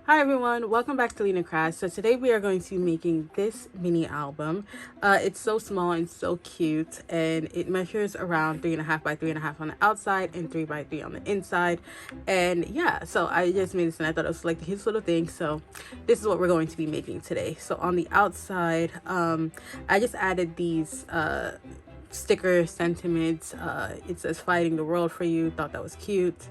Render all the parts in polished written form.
Hi everyone, welcome back to llenacrafts. So today we are going to be making this mini album. It's so small and so cute, and it measures around 3.5 by 3.5 on the outside and 3 by 3 on the inside. And yeah, so I just made this and I thought it was like the cutest little thing. So this is what we're going to be making today. So on the outside, I just added these sticker sentiments. It says fighting the world for you. Thought that was cute.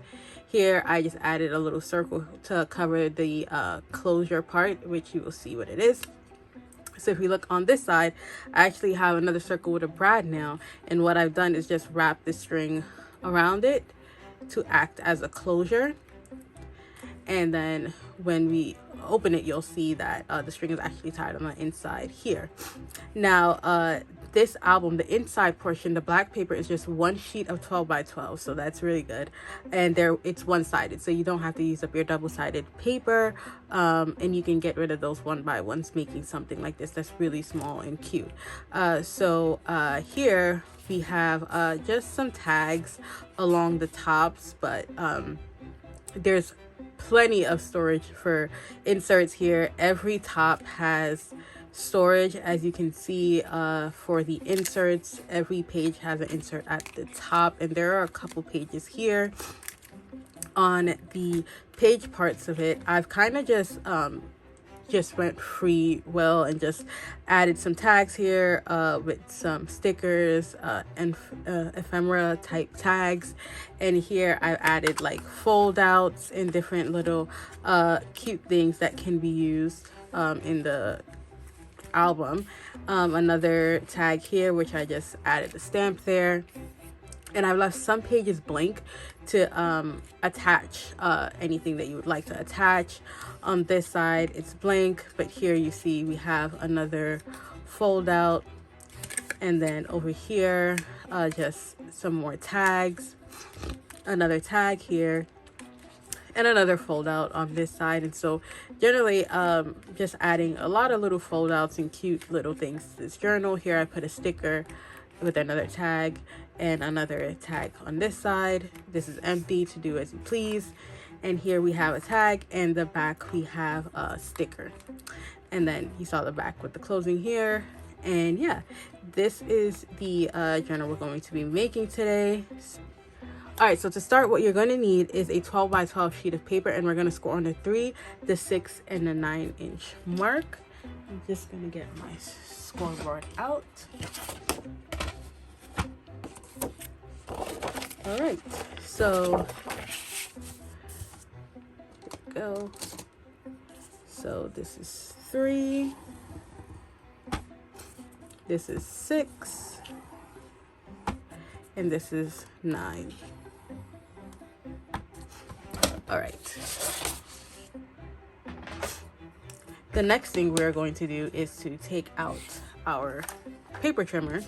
Here I just added a little circle to cover the closure part, which you will see what it is. So if we look on this side, I actually have another circle with a brad nail, and what I've done is just wrap the string around it to act as a closure. And then when we open it, you'll see that the string is actually tied on the inside here. Now this album, the inside portion, the black paper is just one sheet of 12 by 12, so that's really good. And it's one-sided, so you don't have to use up your double-sided paper, and you can get rid of those one by ones, making something like this that's really small and cute. Here we have just some tags along the tops, but there's plenty of storage for inserts here. Every top has storage, as you can see. For the inserts, every page has an insert at the top, and there are a couple pages here. On the page parts of it, I've kind of just went free will and just added some tags here with some stickers and ephemera type tags. And here I've added like fold outs and different little cute things that can be used in the album. Another tag here, which I just added a stamp there. And I've left some pages blank to attach anything that you would like to attach. On this side it's blank, but here you see we have another fold out, and then over here just some more tags, another tag here, and another fold out on this side. And so generally just adding a lot of little fold outs and cute little things to this journal. Here I put a sticker with another tag and another tag on this side. This is empty, to do as you please. And here we have a tag, and the back we have a sticker. And then you saw the back with the closing here. And yeah, this is the journal we're going to be making today. All right, so to start, what you're going to need is a 12 by 12 sheet of paper, and we're going to score on the 3, the 6, and the 9-inch mark. I'm just going to get my scoreboard out. All right, so there we go. So this is 3, this is 6, and this is 9. All right. The next thing we're going to do is to take out our paper trimmer.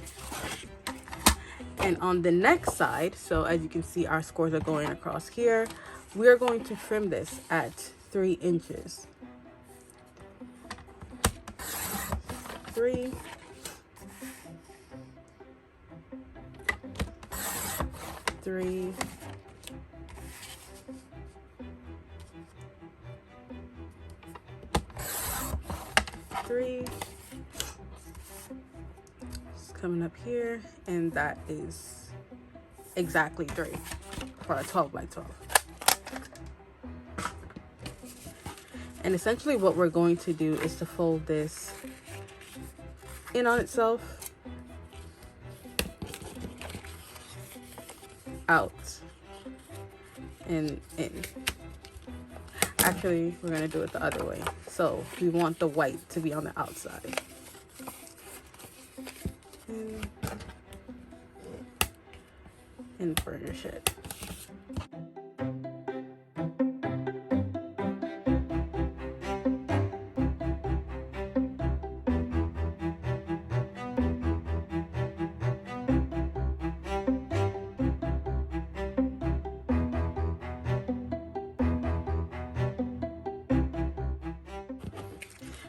And on the next side, so as you can see, our scores are going across here. We are going to trim this at 3 inches. 3. 3. 3. Coming up here, and that is exactly 3 for a 12 by 12. And essentially what we're going to do is to fold this in on itself, out, and in. Actually, we're going to do it the other way. So we want the white to be on the outside. And furnish it.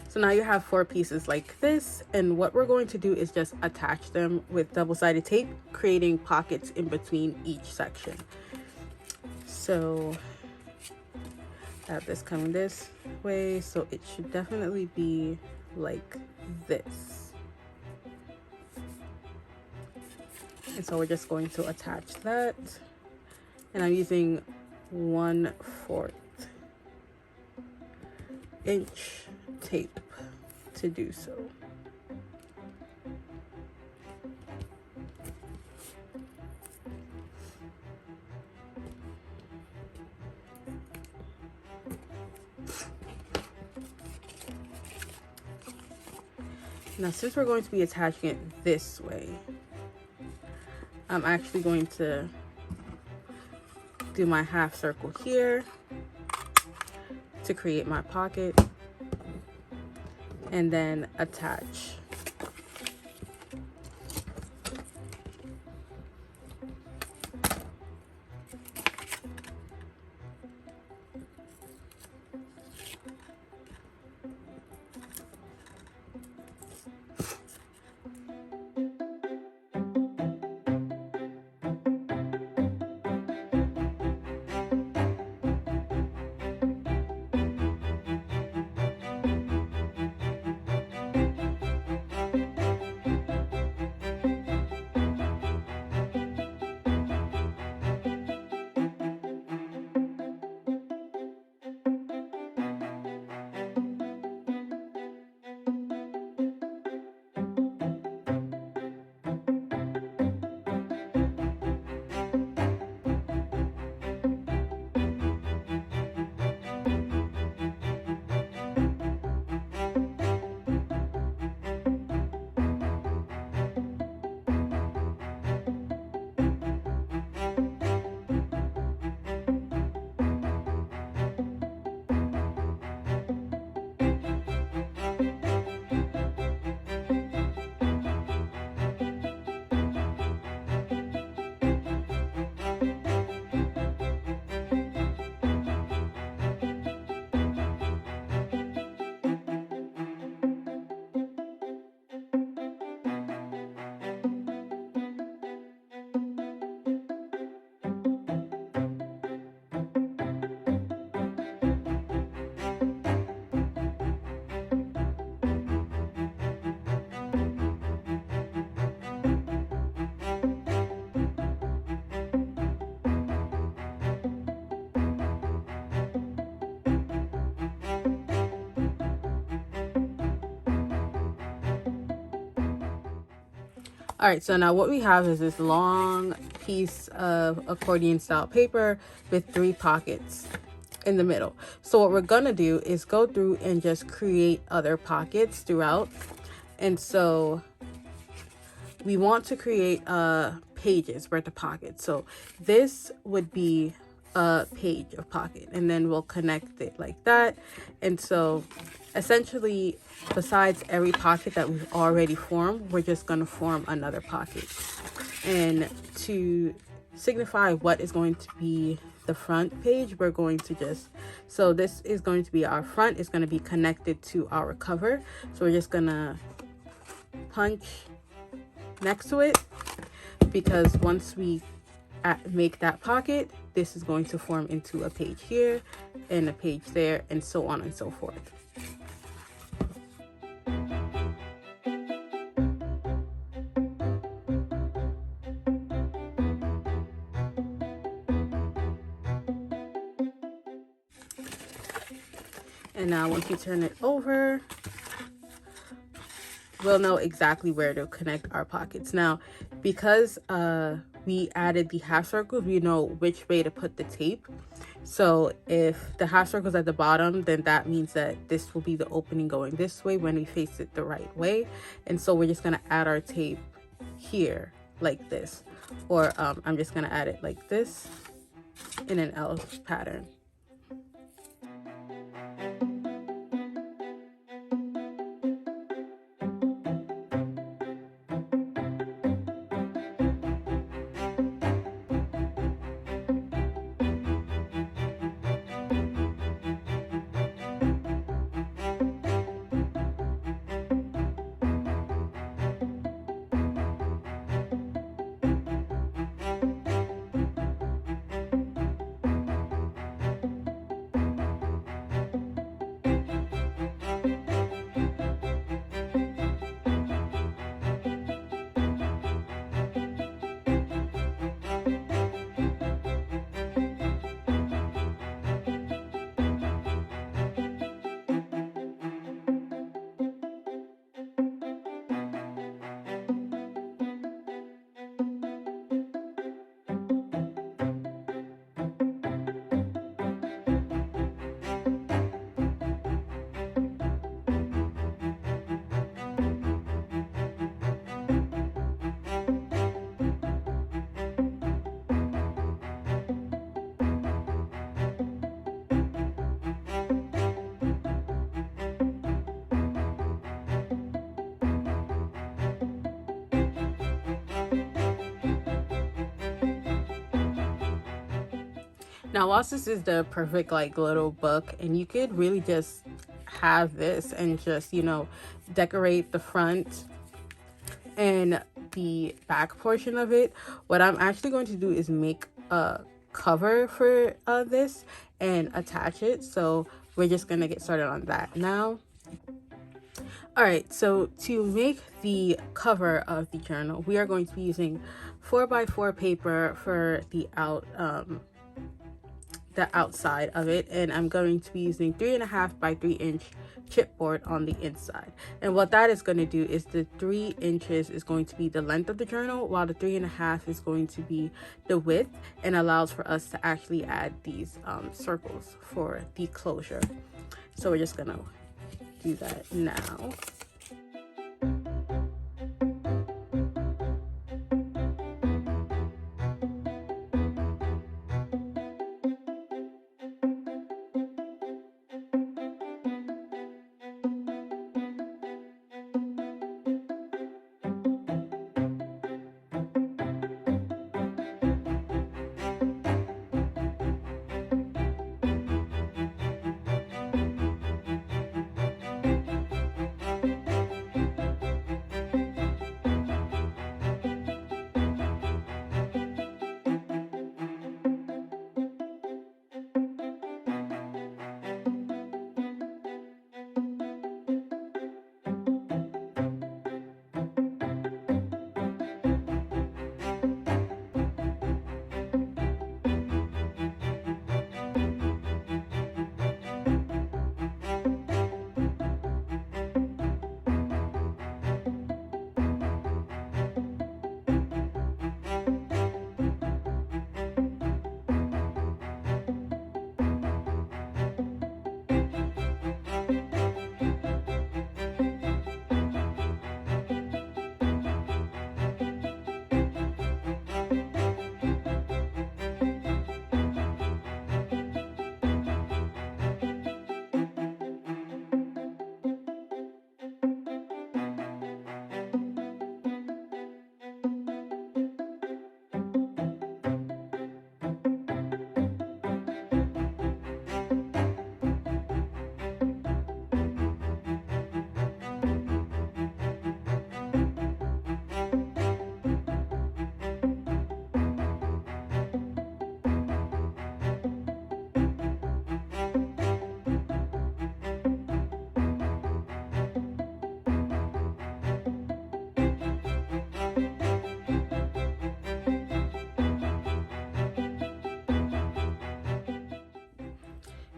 So now you have 4 pieces like this, and what we're going to do is just attach them with double-sided tape, creating pockets in between each section. So I have this coming this way, so it should definitely be like this. And so we're just going to attach that, and I'm using 1/4 inch tape to do so. Now, since we're going to be attaching it this way, I'm actually going to do my half circle here to create my pocket, and then attach. All right, so now what we have is this long piece of accordion style paper with 3 pockets in the middle. So what we're gonna do is go through and just create other pockets throughout. And so we want to create pages worth of pockets. So this would be a page of pocket, and then we'll connect it like that. And so essentially, besides every pocket that we've already formed, we're just going to form another pocket. And to signify what is going to be the front page, we're going to just, so this is going to be our front, is going to be connected to our cover. So we're just going to punch next to it, because once we make that pocket, this is going to form into a page here and a page there, and so on and so forth. And now once we turn it over, we'll know exactly where to connect our pockets. Now, because we added the half circles, we know which way to put the tape. So if the half circle's at the bottom, then that means that this will be the opening going this way when we face it the right way. And so we're just gonna add our tape here like this, or I'm just gonna add it like this in an L pattern. Now, whilst this is the perfect like little book, and you could really just have this and just, you know, decorate the front and the back portion of it, what I'm actually going to do is make a cover for this and attach it. So we're just gonna get started on that now. All right, so to make the cover of the journal, we are going to be using 4x4 paper for the outside of it, and I'm going to be using 3.5 by 3 inch chipboard on the inside. And what that is going to do is the 3 inches is going to be the length of the journal, while the 3.5 is going to be the width, and allows for us to actually add these circles for the closure. So we're just gonna do that now.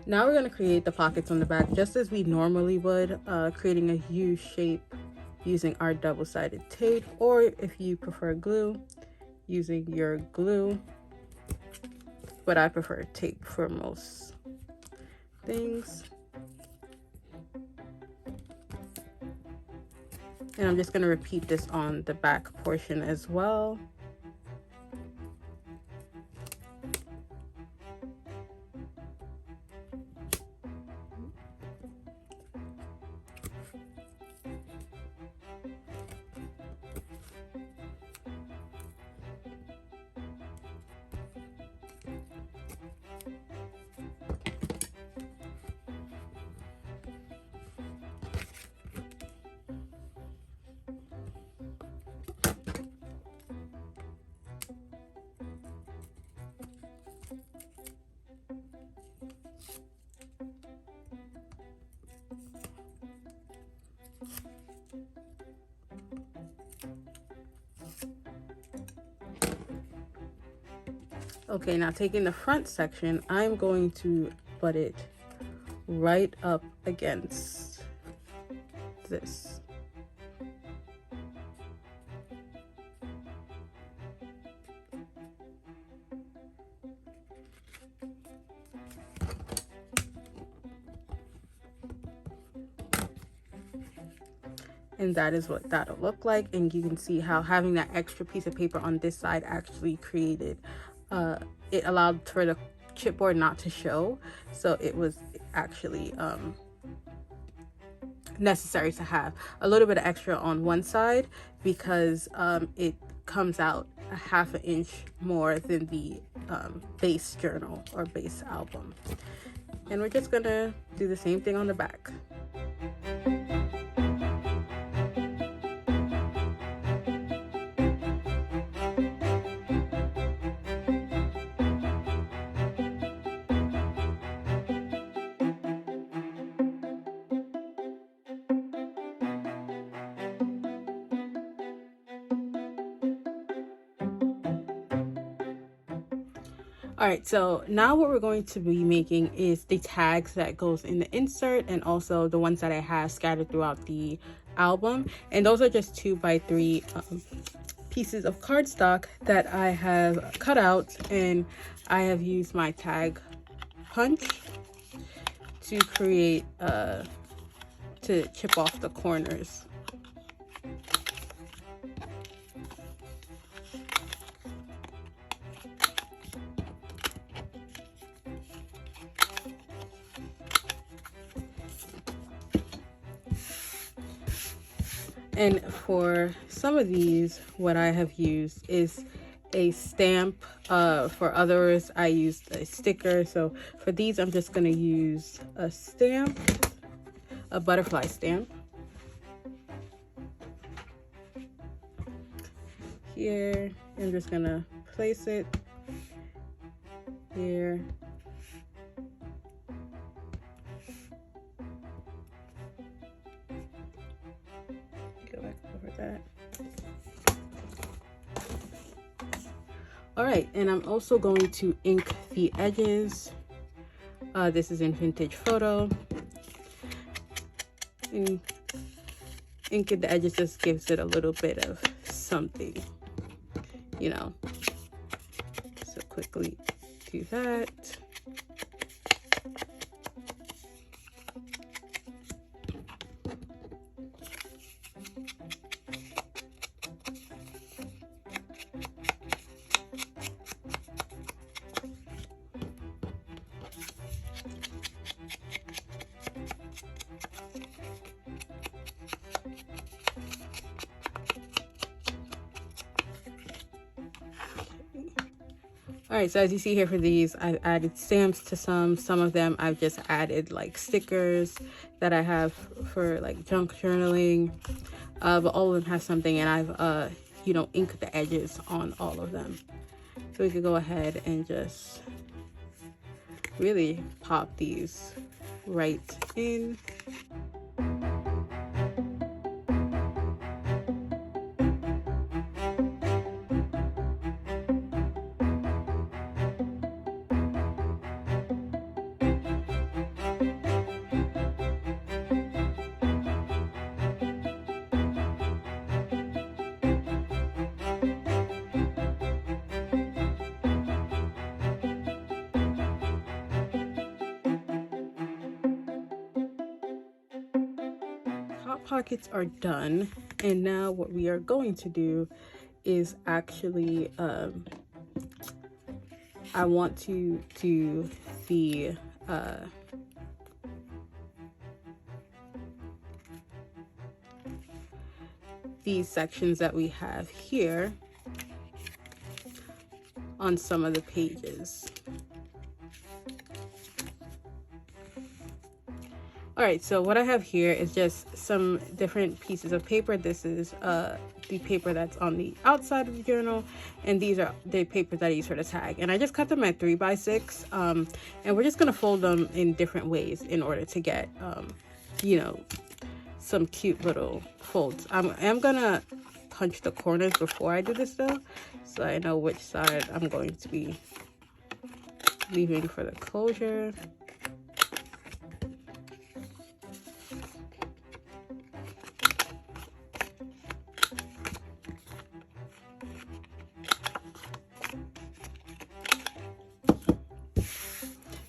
Now we're going to create the pockets on the back just as we normally would, creating a U shape using our double-sided tape, or if you prefer glue, using your glue. But I prefer tape for most things. And I'm just going to repeat this on the back portion as well. Okay, now taking the front section, I'm going to butt it right up against this. And that is what that'll look like. And you can see how having that extra piece of paper on this side actually created, it allowed for the chipboard not to show. So it was actually necessary to have a little bit of extra on one side, because it comes out a 1/2 inch more than the base journal or base album. And we're just gonna do the same thing on the back. All right, so now what we're going to be making is the tags that goes in the insert, and also the ones that I have scattered throughout the album. And those are just 2x3 pieces of cardstock that I have cut out, and I have used my tag punch to create to chip off the corners. And for some of these, what I have used is a stamp. For others, I used a sticker. So for these, I'm just going to use a stamp, a butterfly stamp. Here, I'm just going to place it here. All right, and I'm also going to ink the edges. This is in Vintage Photo. And inking the edges just gives it a little bit of something, you know. So quickly do that. All right, so as you see here for these, I've added stamps to some of them I've just added like stickers that I have for like junk journaling, but all of them have something, and I've you know, inked the edges on all of them. So we could go ahead and just really pop these right in. Top pockets are done, and now what we are going to do is actually I want to do the these sections that we have here on some of the pages. All right, so what I have here is just some different pieces of paper. This is the paper that's on the outside of the journal, and these are the papers that I use for the tag. And I just cut them at 3x6, and we're just gonna fold them in different ways in order to get, you know, some cute little folds. I'm gonna punch the corners before I do this though, so I know which side I'm going to be leaving for the closure.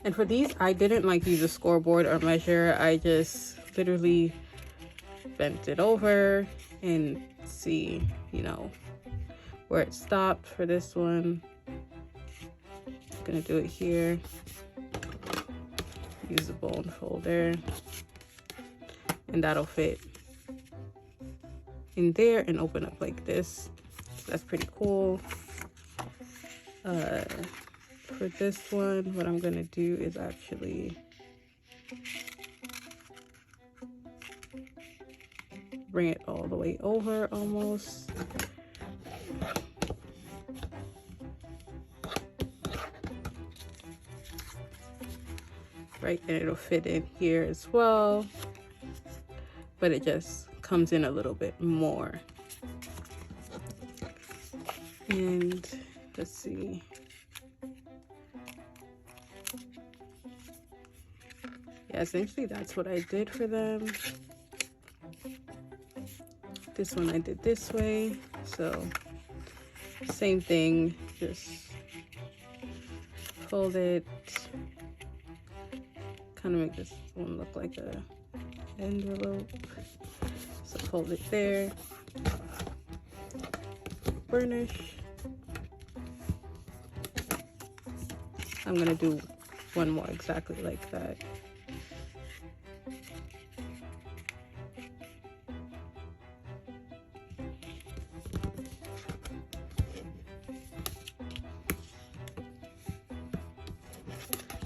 And for these, I didn't like use a scoreboard or measure. I just literally bent it over and see, you know, where it stopped for this one. I'm gonna do it here. Use the bone folder, and that'll fit in there and open up like this. So that's pretty cool. For this one, what I'm gonna do is actually bring it all the way over almost. Right, and it'll fit in here as well, but it just comes in a little bit more. And let's see. Yeah, essentially that's what I did for them. This one I did this way, so same thing, just fold it, kind of make this one look like a envelope. So fold it there, burnish. I'm gonna do one more exactly like that.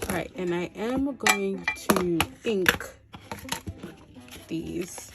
All right, and I am going to ink these.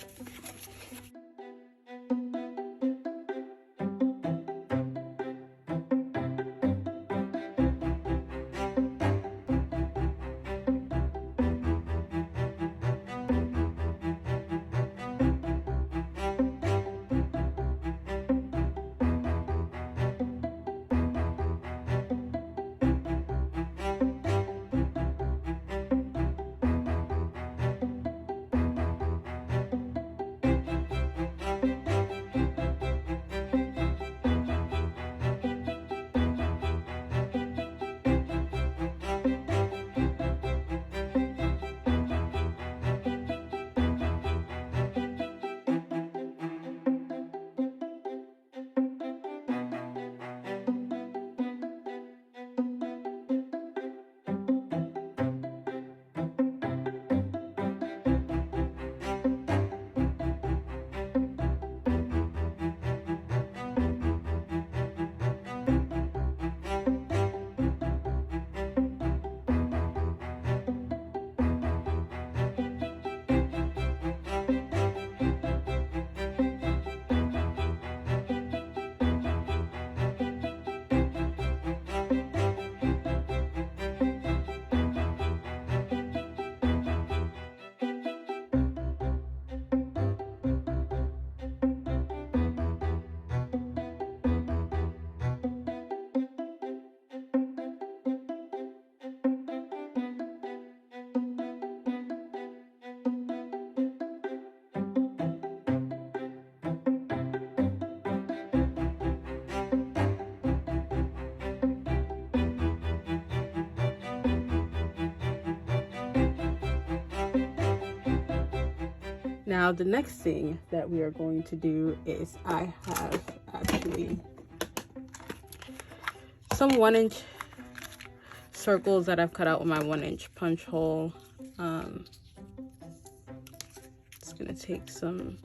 Now the next thing that we are going to do is I have actually some 1-inch circles that I've cut out with my 1-inch punch hole. Just gonna take some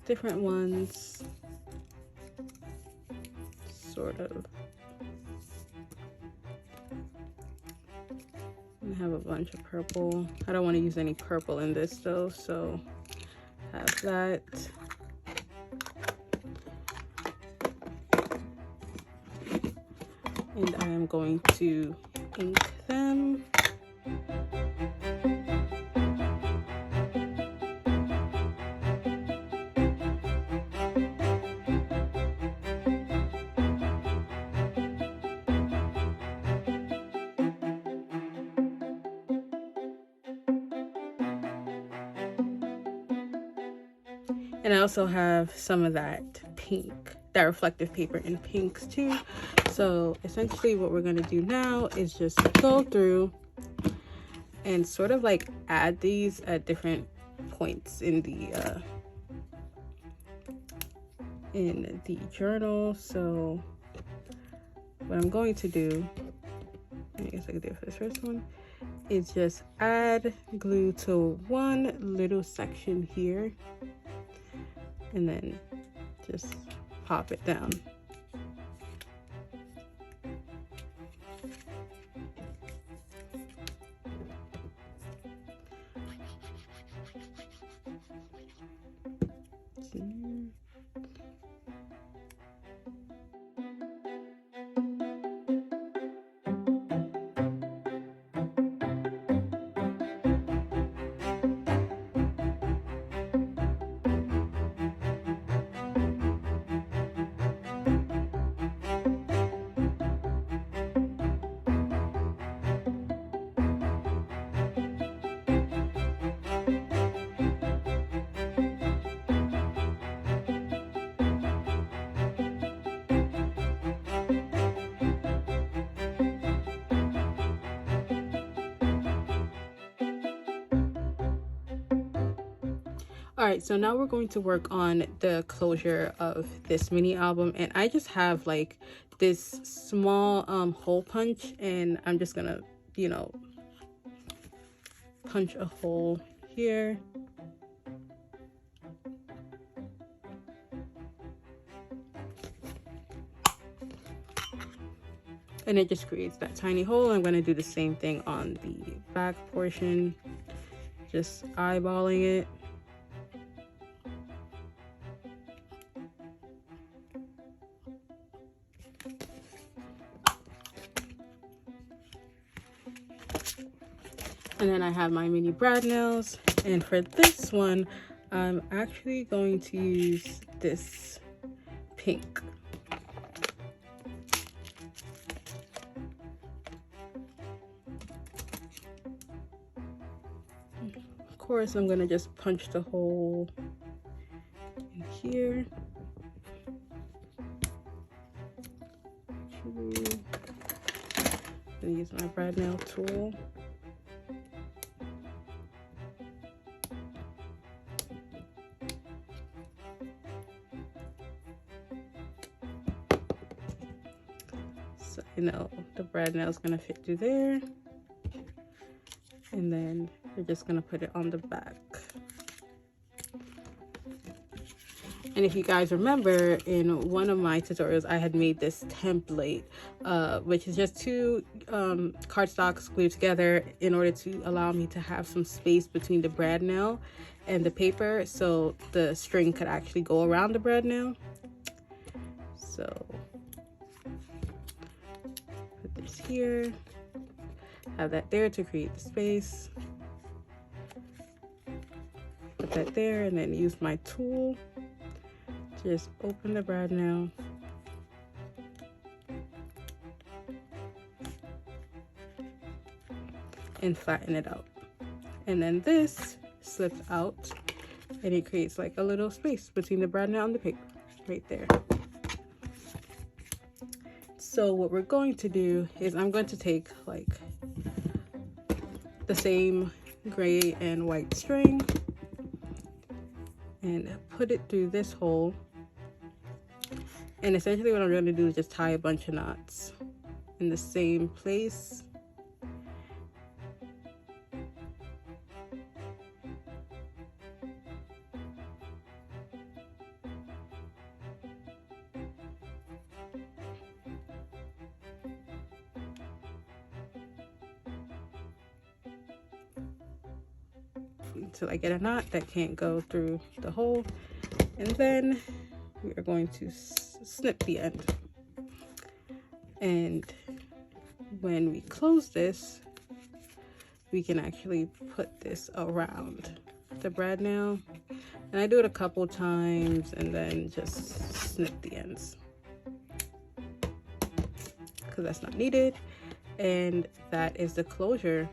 different ones, sort of. I have a bunch of purple. I don't want to use any purple in this though, so have that. And I am going to ink them. And I also have some of that pink, that reflective paper in pinks too. So essentially what we're gonna do now is just go through and sort of like add these at different points in the journal. So what I'm going to do, I guess I could do it for this first one, is just add glue to one little section here and then just pop it down. It's in All right, so now we're going to work on the closure of this mini album, and I just have like this small hole punch, and I'm just gonna, you know, punch a hole here. And it just creates that tiny hole. I'm gonna do the same thing on the back portion, just eyeballing it. And then I have my mini brad nails, and for this one I'm actually going to use this pink. Of course, I'm gonna just punch the hole in here. I'm gonna use my brad nail tool. So you know the brad nail is gonna fit through there, and then we're just gonna put it on the back. And if you guys remember, in one of my tutorials, I had made this template, which is just two cardstocks glued together in order to allow me to have some space between the brad nail and the paper, so the string could actually go around the brad nail. So put this here, have that there to create the space. Put that there, and then use my tool. Just open the brad nail and flatten it out, and then this slips out and it creates like a little space between the brad nail and the paper right there. So what we're going to do is I'm going to take like the same gray and white string and put it through this hole. And essentially what I'm going to do is just tie a bunch of knots in the same place. Until I get a knot that can't go through the hole. And then we are going to snip the end. And when we close this, we can actually put this around the brad nail. And I do it a couple times and then just snip the ends, because that's not needed. And that is the closure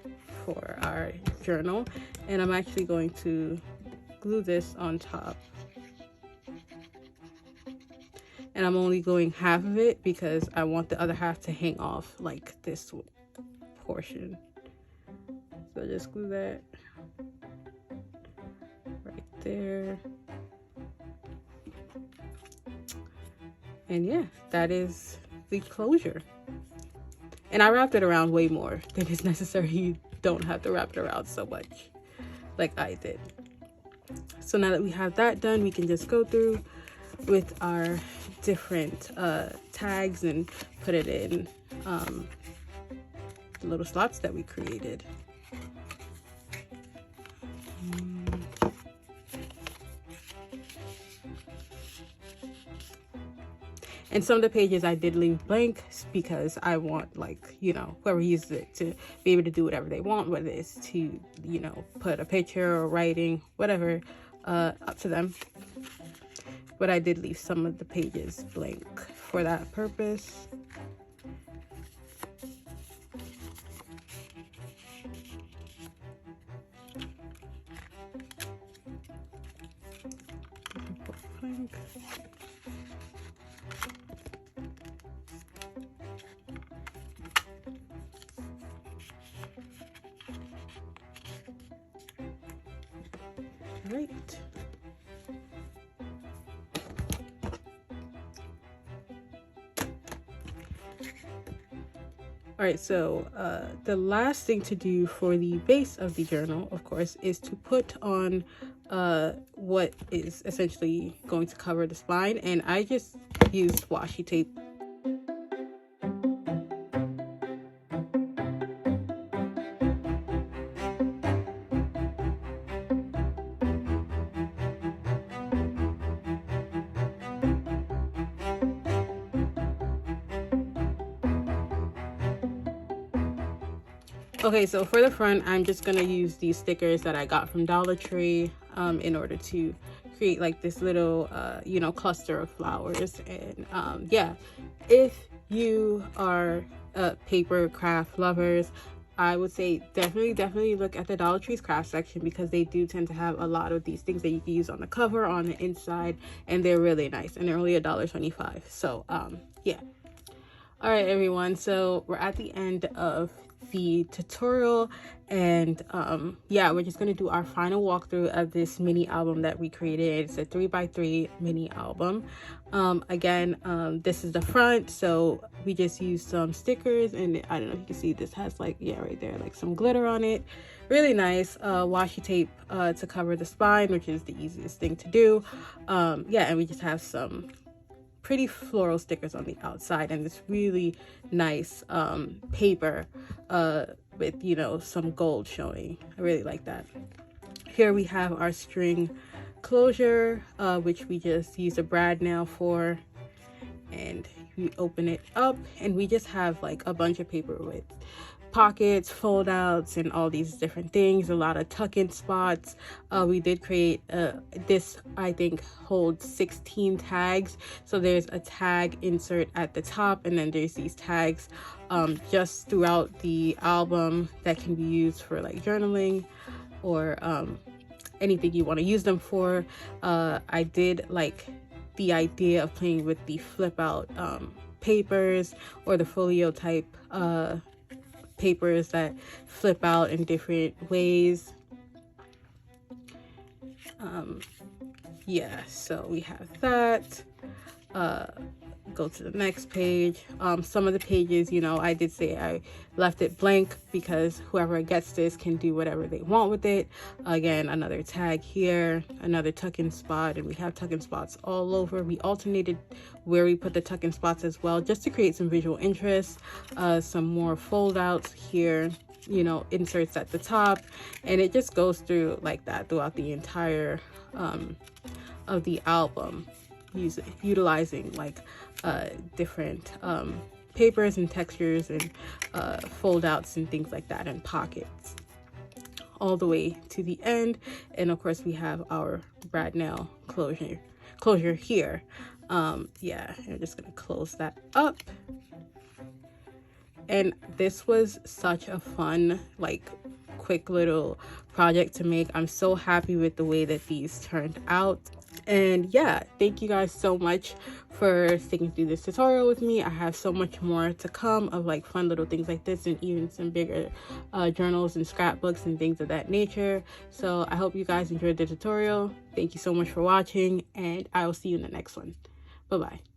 for our journal. And I'm actually going to glue this on top. And I'm only gluing half of it because I want the other half to hang off like this portion. So just glue that right there. And yeah, that is the closure. And I wrapped it around way more than is necessary. You don't have to wrap it around so much like I did. So now that we have that done, we can just go through with our different tags and put it in the little slots that we created. And some of the pages I did leave blank because I want, like, you know, whoever uses it to be able to do whatever they want, whether it's to, you know, put a picture or writing, whatever, up to them. But I did leave some of the pages blank for that purpose. Blank. Right. All right, so the last thing to do for the base of the journal, of course, is to put on what is essentially going to cover the spine, and I just used washi tape. Okay, so for the front, I'm just gonna use these stickers that I got from Dollar Tree in order to create like this little, you know, cluster of flowers. And yeah, if you are paper craft lovers, I would say definitely look at the Dollar Tree's craft section, because they do tend to have a lot of these things that you can use on the cover, on the inside, and they're really nice, and they're only $1.25. So yeah. All right, everyone, so we're at the end of the tutorial, and yeah, we're just gonna do our final walkthrough of this mini album that we created. It's a 3x3 mini album. Again, this is the front, so we just used some stickers, and I don't know if you can see, this has like, yeah, right there, like some glitter on it. Really nice. Washi tape to cover the spine, which is the easiest thing to do. Yeah, and we just have some pretty floral stickers on the outside, and this really nice paper with, you know, some gold showing. I really like that. Here we have our string closure, which we just use a brad nail for, and we open it up, and we just have like a bunch of paper with pockets, fold outs, and all these different things, a lot of tuck-in spots. We did create this, I think, holds 16 tags. So there's a tag insert at the top, and then there's these tags just throughout the album that can be used for like journaling or anything you want to use them for. I did like the idea of playing with the flip out papers, or the folio type papers that flip out in different ways. Yeah, so we have that. Go to the next page. Some of the pages, you know, I did say I left it blank because whoever gets this can do whatever they want with it. Again, another tag here, another tuck-in spot, and we have tuck-in spots all over. We alternated where we put the tuck-in spots as well, just to create some visual interest. Some more fold outs here, you know, inserts at the top, and it just goes through like that throughout the entire of the album, utilizing like different papers and textures and fold outs and things like that, and pockets all the way to the end. And of course we have our brad nail closure here. Yeah, I'm just gonna close that up. And this was such a fun, like, quick little project to make. I'm so happy with the way that these turned out. And yeah, thank you guys so much for sticking through this tutorial with me. I have so much more to come of like fun little things like this, and even some bigger journals and scrapbooks and things of that nature. So I hope you guys enjoyed the tutorial. Thank you so much for watching, and I will see you in the next one. Bye bye.